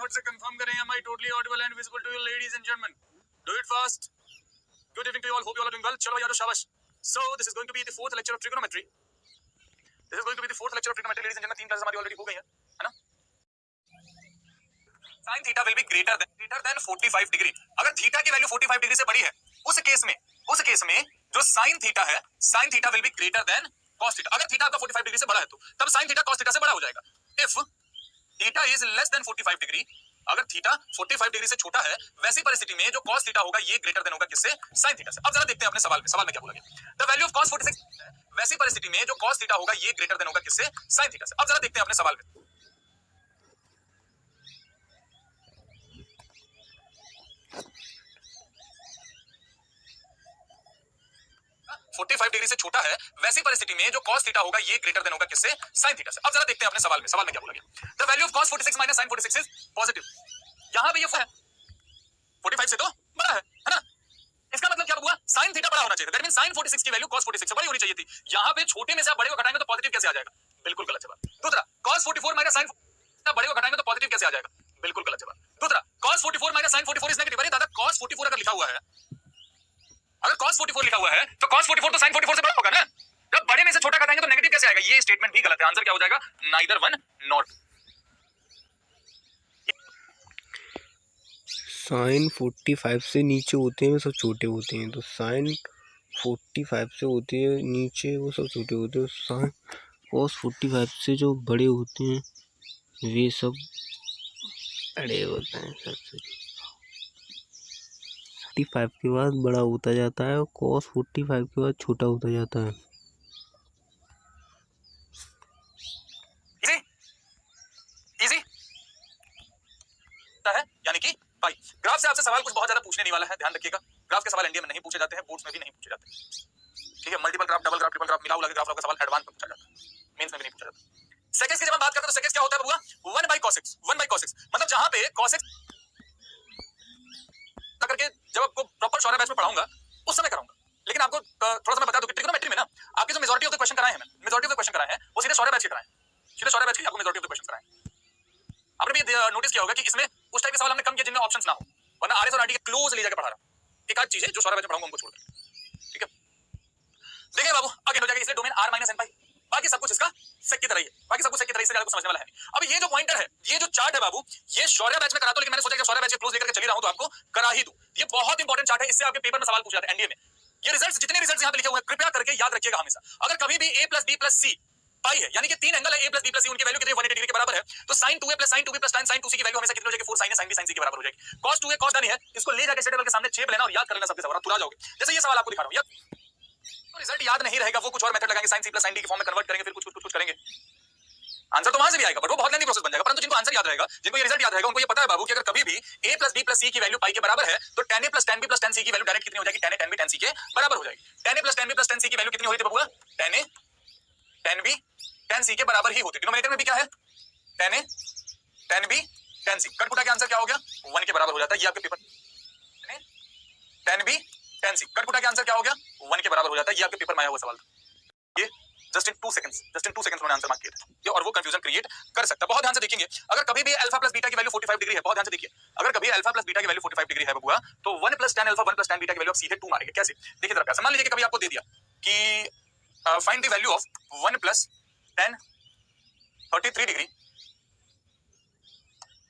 फटाफट से कंफर्म करें, am I totally audible and visible to you ladies and gentlemen? Do it fast. Good evening to you all. Hope you all are doing well. चलो यारो शाबाश. So this is going to be the fourth lecture of trigonometry. This is going to be the fourth lecture of trigonometry, ladies and gentlemen. 3 classes हमारी already हो गई है ना? Sin theta will be greater than 45 degree. अगर theta की value 45 degree से बड़ी है, उस केस में जो sin थीटा है, sin theta will be greater than cos theta. अगर थीटा आपका 45 डिग्री से बड़ा है तो तब sin थीटा cos थीटा से बड़ा हो जाएगा. If theta is less than 45 degree, अगर थीटा 45 डिग्री से छोटा है, वैसी परिस्थिति में जो cos थीटा होगा ये ग्रेटर देन होगा किससे? sin थीटा से. अब जरा देखते हैं अपने सवाल में क्या बोला गया. द वैल्यू ऑफ cos 46, वैसी परिस्थिति में जो cos थीटा होगा ये ग्रेटर देन होगा किससे? sin थीटा से. अब जरा देखते हैं अपने सवाल में. 45 डिग्री से छोटा है, वैसी परिस्थिति में जो cos थीटा होगा ये ग्रेटर देन होगा किससे? sin थीटा से. अब जरा देखते हैं अपने सवाल में क्या बोला गया. The value of cos 46 minus sin 46 is positive. यहां पे ये है 45 से तो बड़ा है ना? इसका मतलब क्या हुआ? sin थीटा बड़ा होना चाहिए. दैट मींस sin 46 की वैल्यू cos 46 से बड़ी होनी चाहिए थी. यहां पे छोटे में से आप बड़े को घटाएंगे तो पॉजिटिव कैसे आ जाएगा? बिल्कुल गलत जवाब. दूसरा, cos 44 माइनस sin बड़े को घटाएंगे तो पॉजिटिव कैसे आ जाएगा? बिल्कुल गलत जवाब. दूसरा, cos 44 minus sin 44 is negative. अरे दादा, cos 44 अगर लिखा हुआ है, अगर cos 44 लिखा हुआ है तो cos 44 तो sin 44 से बड़ा होगा ना? जब बड़े में से छोटा घटाएंगे तो नेगेटिव कैसे आएगा? ये स्टेटमेंट भी गलत है. आंसर क्या हो जाएगा? Neither one not. साइन 45 से नीचे होते हैं वो सब छोटे होते हैं, तो साइन 45 से होते हैं नीचे वो सब छोटे होते हैं. साइन cos 45 से जो बड़े होते हैं वे सब बड़े होते हैं. सबसे 45 के बाद बड़ा होता जाता है और cos 45 के बाद छोटा होता जाता है. इजी है, यानी कि पाई. ग्राफ से आपसे सवाल कुछ बहुत ज्यादा पूछने नहीं वाला है, ध्यान रखिएगा. ग्राफ के सवाल एनडीए में नहीं पूछे जाते हैं, बोर्ड्स में भी नहीं पूछे जाते. ठीक है, multiple graph, double graph, triple graph, मिला हुआ ग्राफ का सवाल एडवांस में पूछा जाता है, मेंस में भी नहीं पूछा जाता. सेकंड्स की जब हम बात करते हैं तो सेकंड्स क्या होता है बबुआ? 1/cos x. मतलब जहां पे cos x करके जब आपको प्रॉपर शॉर्ट बैच में पढ़ाऊंगा उस समय कराऊंगा. लेकिन आपको थोड़ा सा मैं बता दूं कि ट्रिग्नोमेट्री में ना आपके जो मेजॉरिटी ऑफ द क्वेश्चन कराए हैं, वो सीधे शॉर्ट बैच के कराए हैं. सीधे शॉर्ट बैच के आपको मेजॉरिटी ऑफ द क्वेश्चन कराए हैं. आपने भी नोटिस किया होगा कि इसमें उस टाइप के सवाल हमने कम किए जिनमें ऑप्शंस ना हो, वरना आरएस और आरटी के क्लोज ले जाकर पढ़ा रहा हूं. एक आध चीज है जो शॉर्ट बैच में पढ़ाऊंगा उनको छोड़ कर. ठीक है, देखिए बाबू आगे हो जाएगा. इसलिए डोमेन r - n पाई, बाकी सब कुछ इसका सेक की तरह ही है. बाकी सब कुछ सेक की तरह से आपको समझने वाला है नहीं. अब ये जो पॉइंटर है, ये जो चार्ट है बाबू, ये शॉर्ट बैच में कराता हूं, लेकिन मैंने सोचा कि शॉर्ट बैच के क्लोज लेकर चली रहा हूं तो आपको करा ही दूं. ये बहुत इंपॉर्टेंट चार्ट है, इससे आपके पेपर में सवाल पूछा जाता है एनडीए में. ये रिजल्ट्स, जितने रिजल्ट्स यहां पे लिखे हुए हैं कृपया करके याद रखिएगा हमेशा. अगर कभी भी a + b + c पाई है, यानी कि तीन एंगल है a + b + c, उनकी वैल्यू कितनी 180 डिग्री के बराबर है, तो sin 2a + sin 2b + tan sin 2c की वैल्यू हमेशा कितनी हो जाएगी? 4 sin a sin b sin c के बराबर हो जाएगी. cos 2a cos डन है, इसको ले जाके स्टेट टेबल के सामने छेप लेना और याद कर लेना सबके सब, तुरा जाओगे. जैसे ये सवाल आपको दिखा रहा हूं, तो रिजल्ट याद नहीं रहेगा, वो कुछ और मेथड लगाएंगे, sin c + sin d की फॉर्म में कन्वर्ट करेंगे, फिर कुछ करेंगे. आंसर तो वहां से भी आएगा, बट वो बहुत लेंथी प्रोसेस बन जाएगा. परंतु जिनको आंसर याद रहेगा, जिनको ये रिजल्ट याद रहेगा, उनको ये पता है बाबू कि अगर कभी भी a + b + c की वैल्यू पाई के बराबर है तो tan a + tan b + tan c की वैल्यू डायरेक्ट कितनी हो जाएगी? tan a tan b tan c के बराबर हो जाएगी. tan a + tan b + tan c की वैल्यू कितनी हो रही थी बबुआ? tan a tan b tan c के बराबर ही होती है. डिनोमिनेटर में भी क्या है? tan a tan b tan c. कट पुटा के आंसर क्या हो गया? 1 के बराबर हो जाता है. ये आपके paper tan b tan c, कट पुटा के आंसर क्या हो गया? 1 के बराबर हो जाता है. ये आपके पेपर में आया हुआ सवाल था. ये जस्ट इन 2 सेकंड्स उन्होंने आंसर मार्क किया था ये, और वो कंफ्यूजन क्रिएट कर सकता है. बहुत ध्यान से देखेंगे. अगर कभी भी अल्फा + बीटा की वैल्यू 45 डिग्री है, बहुत ध्यान से देखिए, अगर कभी अल्फा + बीटा की वैल्यू 45 डिग्री है बबुआ, तो 1 + tan अल्फा 1 + tan बीटा की वैल्यू आप सीधे 2 मारेंगे. कैसे? देखिए जरा कैसे. मान लीजिए कि कभी आपको दे दिया कि find the value of 1 + tan 33 degree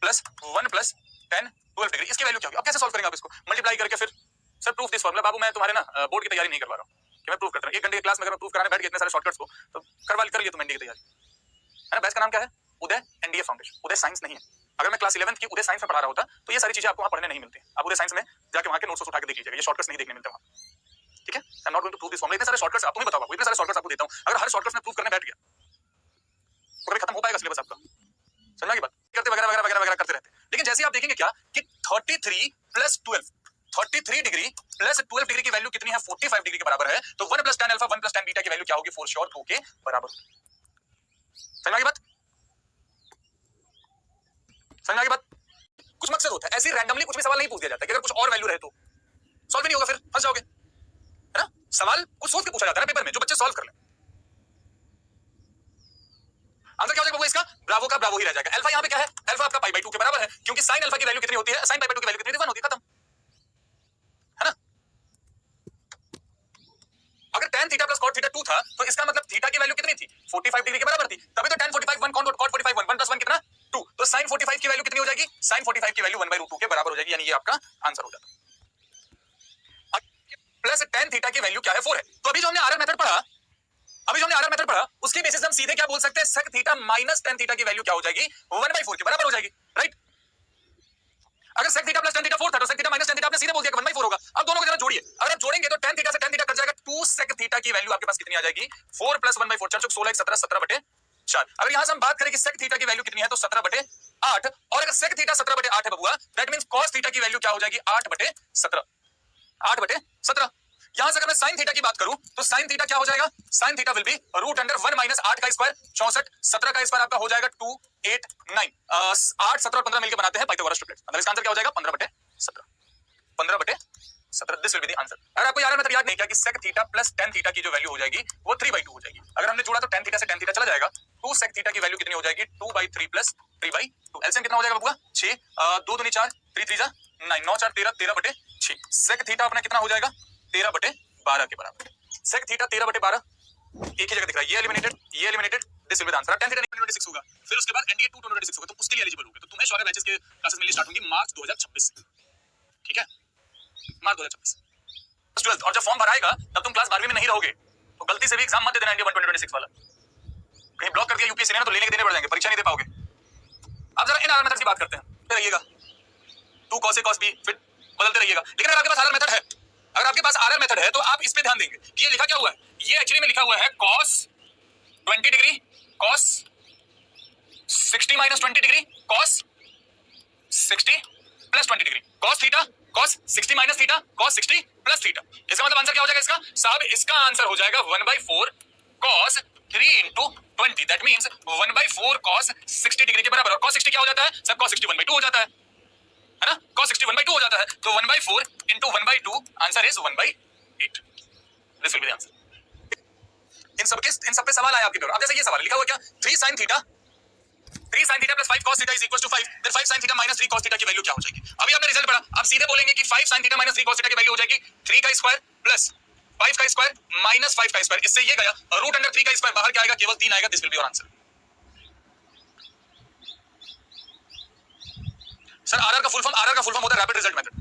plus 1 + tan 12 degree. इसकी वैल्यू क्या होगी? अब कैसे सॉल्व करेंगे आप इसको? मल्टीप्लाई करके फिर सर प्रूफ दिस फॉर्मूला. बाबू मैं तुम्हारे ना बोर्ड की तैयारी नहीं करवा रहा हूं कि मैं प्रूफ करता हूं. 1 घंटे की क्लास में अगर मैं प्रूफ कराने बैठ गया इतने सारे शॉर्टकट्स को, तो कर लिए तुम एनडीए की तैयारी, है ना. बैच का नाम क्या है? उदय एनडीए फाउंडेशन. उदय साइंस नहीं है. अगर मैं क्लास 11th की उदय साइंस में पढ़ा रहा होता तो ये सारी चीजें आपको वहां पढ़ने नहीं मिलती. आप उदय साइंस में जाके वहां के नोट्स उठा के देख लीजिएगा, ये शॉर्टकट्स नहीं देखने मिलते वहां. ठीक है, I am not going to prove this formula. इतने सारे शॉर्टकट्स आप तुम्हें बताओ बाबू, इतने सारे शॉर्टकट्स आपको देता हूं. अगर हर शॉर्टकट्स में प्रूफ करने बैठ गया तो कभी खत्म हो पाएगा सिलेबस आपका? समझना की बात. करते वगैरह वगैरह वगैरह वगैरह करते रहते. लेकिन जैसे आप देखेंगे क्या कि 33 + 12 33 डिग्री प्लस 12 डिग्री की वैल्यू कितनी है? 45 डिग्री के बराबर है. तो 1 + tan अल्फा 1 + tan बीटा की वैल्यू क्या होगी? फॉर श्योर 2 के बराबर. समझ में आई बात? समझ में आई बात? कुछ मकसद होता है, ऐसे रैंडमली कुछ भी सवाल नहीं पूछ दिया जाता कि अगर कुछ और वैल्यू रहे तो सॉल्व नहीं होगा, फिर फंस जाओगे, है ना. सवाल कुछ सोच के पूछा जाता है ना पेपर में, जो बच्चे सॉल्व कर ले. आंसर क्या हो जाएगा बबुआ इसका? ब्रावो का ब्रावो ही रह जाएगा। अल्फा यहाँ पे क्या है? अल्फा आपका पाई बाई 2 के बराबर है, क्योंकि साइन अल्फा की वैल्यू कितनी होती है? साइन पाई बाई 2 की वैल्यू कितनी होती है? 1 होती है, खत्म, है ना? अगर tan theta plus cot theta 2 था तो इसका मतलब थीटा की वैल्यू कितनी थी? 45 डिग्री के बराबर थी, तभी तो tan 45 1 cot 45 1 1 प्लस 1 कितना? 2। तो sin 45 की वैल्यू कितनी हो जाएगी? sin 45 की वैल्यू 1/√2 के बराबर हो जाएगी, यानी ये आपका आंसर हो जाता है। प्लस tan थीटा की वैल्यू क्या है? 4 है। तो अभी जो हमने आरआर मेथड पढ़ा, उसके बेसिस हम सीधे क्या बोल सकते हैं? sec theta minus tan theta की वैल्यू क्या हो जाएगी? 1/4 के बराबर हो जाएगी, राइट? अगर sec theta plus tan theta 4 था तो sec theta minus tan theta आपने सीधे बोल दिया कि 1/4 होगा। अब दोनों को जरा जोड़िए, अगर आप जोड़ेंगे तो tan थीटा से tan थीटा कट जाएगा, 2 sec थीटा की वैल्यू आपके पास कितनी आ जाएगी? 4 प्लस 1/4, 4 चौक 16 17 17/4। अगर यहां से हम बात करें कि sec थीटा की वैल्यू कितनी है तो 17/8, और अगर sec थीटा 17/8 है बबुआ, दैट मींस cos थीटा की वैल्यू क्या हो जाएगी? 8/17, 8/17। यहां से अगर मैं sin थीटा की बात करूं तो sin थीटा क्या हो जाएगा? sin theta will be √1 minus 8 का स्क्वायर 64, 17 का स्क्वायर आपका हो जाएगा 2 8 9, 8 17 और 15 मिलकर बनाते हैं पाइथागोरस ट्रिपलेट। मतलब इसका आंसर क्या हो जाएगा? 15/17, 15/17। This will be the answer. अगर आपको यार मेथड याद नहीं किया कि sec theta plus tan theta की जो वैल्यू हो जाएगी वो 3/2 हो जाएगी। अगर हमने जोड़ा तो tan थीटा से tan थीटा चला जाएगा, 2 sec थीटा की वैल्यू कितनी हो जाएगी? 2/3 प्लस 3/2। एलसीएम कितना हो जाएगा बबुआ? 6, 2 दूनी 4, 3 3 जा 9, 9 4 13, 13/6। sec थीटा अपना कितना हो जाएगा? 13/12 के बराबर। sec थीटा 13/12 एक ही जगह दिख रहा है, ये eliminated, this will be the answer. tan theta 2026 होगा, फिर उसके बाद एनडीए 2 2026 होगा, तो उसके लिए एलिजिबल होगे। तो तुम्हें शौर्य बैचेस के क्लासेस मिलनी स्टार्ट होंगी मार्च 2026 से, ठीक है? मार्च 2026 12th। और जब फॉर्म भराएगा तब तुम क्लास 12वीं में नहीं रहोगे, तो गलती से भी एग्जाम मत दे देना इंडिया 1 2026 वाला। कहीं ब्लॉक कर दिया यूपीएससी ने तो लेने के देने पड़ जाएंगे, परीक्षा नहीं दे पाओगे। अब जरा इन आरआर मेथड की बात करते हैं। रहिएगा 2 cos A cos B, फिर बदलते रहिएगा। लेकिन अगर आपके पास आरआर मेथड है, अगर आपके पास आरआर मेथड है तो आप इस पे ध्यान देंगे कि ये लिखा क्या हुआ है? ये एक्चुअली में लिखा हुआ है cos 20 degree, cos 60 minus 20 degree, cos 60 plus 20 degree, cos theta, cos 60 minus theta, cos 60 plus theta. इसका मतलब आंसर क्या हो जाएगा इसका? साहब इसका आंसर हो जाएगा 1/4 cos 3 into 20, that means 1/4 cos 60 degree के बराबर। और cos 60 क्या हो जाता है? सब cos 60 1/2 हो जाता है ना? cos 60 1/2 हो जाता है, तो 1/4 into 1/2 answer is 1/8। This will be the answer. इन सब पे सवाल आया आपके door। अब जैसे ये सवाल लिखा हुआ क्या? 3 sin theta plus 5 cos theta is equal to 5, then 5 sin theta minus 3 cos theta की वैल्यू क्या हो जाएगी? अभी आपने रिजल्ट पढ़ा, आप सीधे बोलेंगे कि 5 sin theta minus 3 cos theta की वैल्यू हो जाएगी 3 का स्क्वायर प्लस 5 का स्क्वायर माइनस 5 का स्क्वायर। इससे ये गया √3 का स्क्वायर, बाहर क्या आएगा? केवल 3 आएगा। This will be your answer. Sir RR का फुल फॉर्म होता है रैपिड रिजल्ट मेथड।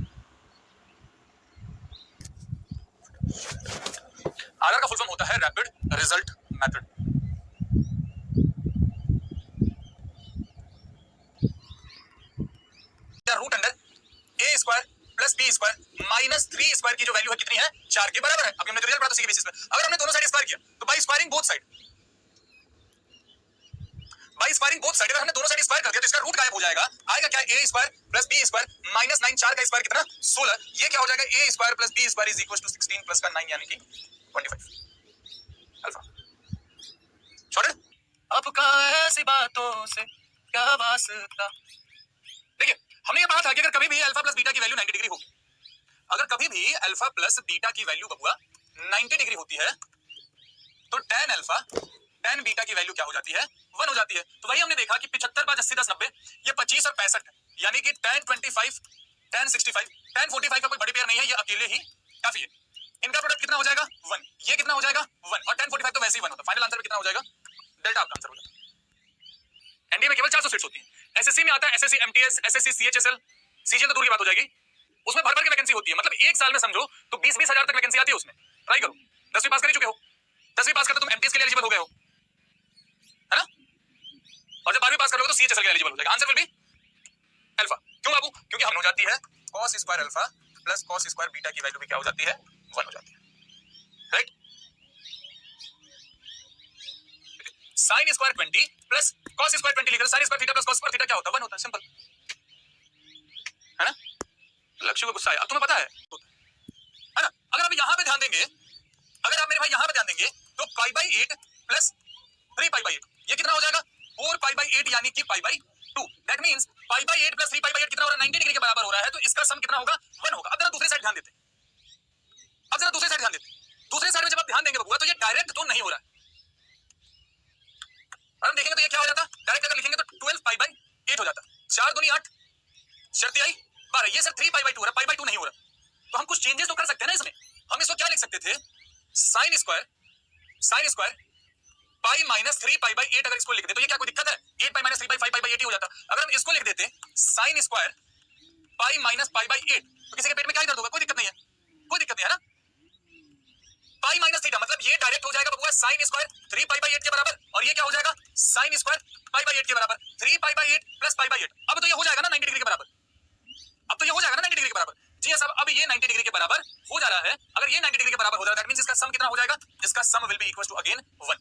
आरआर का फुल फॉर्म होता है rapid result method. √a square plus b square minus 3 square की जो वैल्यू है कितनी है? 4 के बराबर है। अभी हमने रिजल्ट पढ़ा उसी के बेसिस पे। अगर हमने दोनों साइड स्क्वायर किया तो बाय स्क्वायरिंग बोथ साइड, अगर हमने दोनों साइड स्क्वायर कर दिया तो इसका रूट गायब हो जाएगा। आएगा क्या? a square plus b square minus 9, 4 का स्क्वायर कितना? 16। ये क्या हो जाएगा? a square plus b square is equal to 16 plus का 9 यानी कि 25 अल्फा। छोड़ आपका ऐसी बातों से क्या वास्ता। देखिए हमने ये पढ़ा था कि अगर कभी भी अल्फा प्लस बीटा की वैल्यू 90 डिग्री होगी, अगर कभी भी अल्फा प्लस बीटा की वैल्यू बबुआ 90 डिग्री होती है तो tan अल्फा tan बीटा की वैल्यू क्या हो जाती है? 1 हो जाती है। तो वही हमने देखा कि 75 5 80 10 90 ये 25 और 65 है, यानी कि tan 25 tan 65 tan 45 का कोई बड़ी पेयर नहीं है, ये अकेले ही काफी है। इनका प्रोडक्ट कितना हो जाएगा? 1। ये कितना हो जाएगा? 1। और tan 45 तो वैसे ही 1 होता है। फाइनल आंसर कितना हो जाएगा? डेल्टा आपका आंसर हो जाएगा। एनडीए में केवल 400 सीट्स होती हैं। एसएससी में आता है SSC MTS, SSC CHSL, CGL तो दूर की बात हो जाएगी, उसमें भर भर के वैकेंसी होती है। मतलब एक साल में समझो तो 20-20 हजार तक वैकेंसी आती है उसमें। ट्राई करो, 10वीं पास कर चुके हो, 10वीं पास करते तुम एमटीएस के लिए एलिजिबल हो गए हो, है ना? और जब 12वीं पास करोगे तो सीएचएसएल के लिए एलिजिबल हो जाएगा। Answer will be alpha. क्यों बाबू? क्योंकि हम हो जाती है cos square alpha plus cos square beta की वैल्यू भी क्या हो जाती है? 1 हो जाती है, right? sin square 20 plus cos square 20 लिख रहे, sin square theta plus cos square theta क्या होता है? 1 होता है, सिंपल, है ना? लक्ष्य को गुस्सा आया, अब तुम्हें पता है ना? अगर आप यहां पे ध्यान देंगे, अगर आप मेरे भाई यहां पे ध्यान देंगे तो pi by 8 plus 3 pi by 8 ये कितना हो जाएगा? 4 पाई बाई 8 यानी कि pi by 2। That means pi by 8 plus 3 pi by 8 कितना हो रहा है? 90 डिग्री के बराबर हो रहा है, तो इसका सम कितना होगा? 1 होगा। अब जरा दूसरी साइड ध्यान देते, दूसरी साइड में जब आप ध्यान देंगे बबुआ तो ये डायरेक्ट तो नहीं हो रहा है, और हम देखेंगे तो ये क्या हो जाता, डायरेक्ट अगर लिखेंगे तो 12 पाई बाई 8 हो जाता, 4 दूनी 8, शर्त आई 12, ये सर 3 पाई बाई 2 हो रहा, पाई बाई 2 नहीं हो रहा, तो हम कुछ चेंजेस तो कर सकते हैं ना इसमें। हम इसको क्या लिख सकते थे, sine square pi minus 3 pi by 8 अगर इसको लिख दे तो ये क्या कोई दिक्कत है, 8 pi minus 3 pi 5 pi by 8 ही हो जाता। अगर हम इसको लिख देते sine square pi minus pi by 8 तो किसी के पेट में क्या ही दर्द होगा, कोई दिक्कत नहीं है, कोई दिक्कत नहीं है ना। पाई माइनस थीटा मतलब ये डायरेक्ट हो जाएगा बबुआ साइन स्क्वायर 3 पाई बाई 8 के बराबर, और ये क्या हो जाएगा साइन स्क्वायर पाई बाई 8 के बराबर, 3 pi by 8 plus pi by 8। अब तो ये हो जाएगा ना 90 डिग्री के बराबर, अब तो ये हो जाएगा ना 90 डिग्री के बराबर। जी साहब, अब ये 90 डिग्री के बराबर हो जा रहा है। अगर ये 90 डिग्री के बराबर हो जा रहा है दैट मींस इसका सम कितना हो जाएगा, इसका sum will be equal to again 1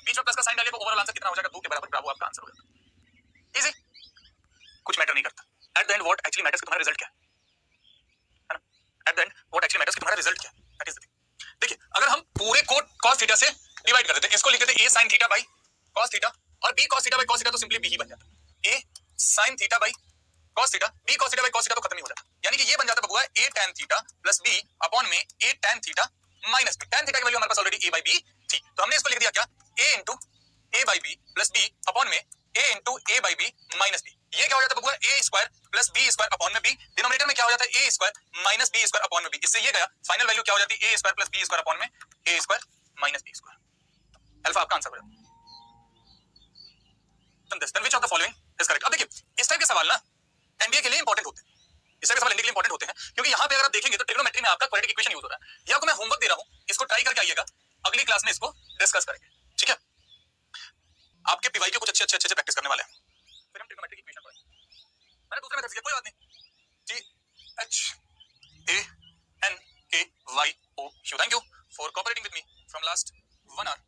बीच में प्लस का साइन डालिए तो ओवरऑल आंसर कितना हो जाएगा 2 के बराबर, ब्रावो आपका आंसर हो जाएगा। इजी, कुछ मैटर नहीं करता। At the end what actually matters कि तुम्हारा रिजल्ट क्या है ना, at the end what actually matters कि तुम्हारा रिजल्ट क्या है, दैट इज द थिंग। देखिए अगर हम पूरे को cos थीटा से डिवाइड कर देते, इसको लिख देते a sin theta by cos theta, और b cos theta by cos theta तो सिंपली b ही बन जाता, a sin theta by cos theta, b cos theta by cos theta तो खत्म ही हो जाता, यानी कि ये बन जाता बबुआ a tan theta plus b upon में a tan theta minus b। tan theta की वैल्यू हमारे पास ऑलरेडी a बाई b थी, तो हमने इसको लिख दिया क्या a into a by b plus b upon में a into a by b minus b। ये क्या हो जाता है बबुआ a square plus b square upon में b, डिनोमिनेटर में क्या हो जाता है a square minus b square upon में b, इससे ये गया फाइनल वैल्यू क्या हो जाती है a square plus b square upon में a square minus b square. Alpha आपका आंसर हो जाता है। Then which of the following is correct. अब देखिए इस टाइप के सवाल ना एनडीए के लिए इंपॉर्टेंट होते हैं, इस टाइप के सवाल एनडीए के लिए इंपॉर्टेंट होते हैं क्योंकि यहाँ पे अगर आप देखेंगे तो ट्रिग्नोमेट्री में आपका क्वाड्रेटिक इक्वेशन यूज हो रहा है। ये आपको मैं होमवर्क दे रहा हूँ, इसको ट्राई करके आइएगा, अगली क्लास में इसको डिस्कस करेंगे, ठीक है। आपके पीवाई के कुछ अच्छे प्रैक्टिस करने वाले हैं, फिर हम ट्रिग्नोमेट्री की इक्वेशन पढ़ेंगे। मैंने दूसरे मेथड से किया, कोई बात नहीं। THANKYO, thank you for cooperating with me from last 1 hour।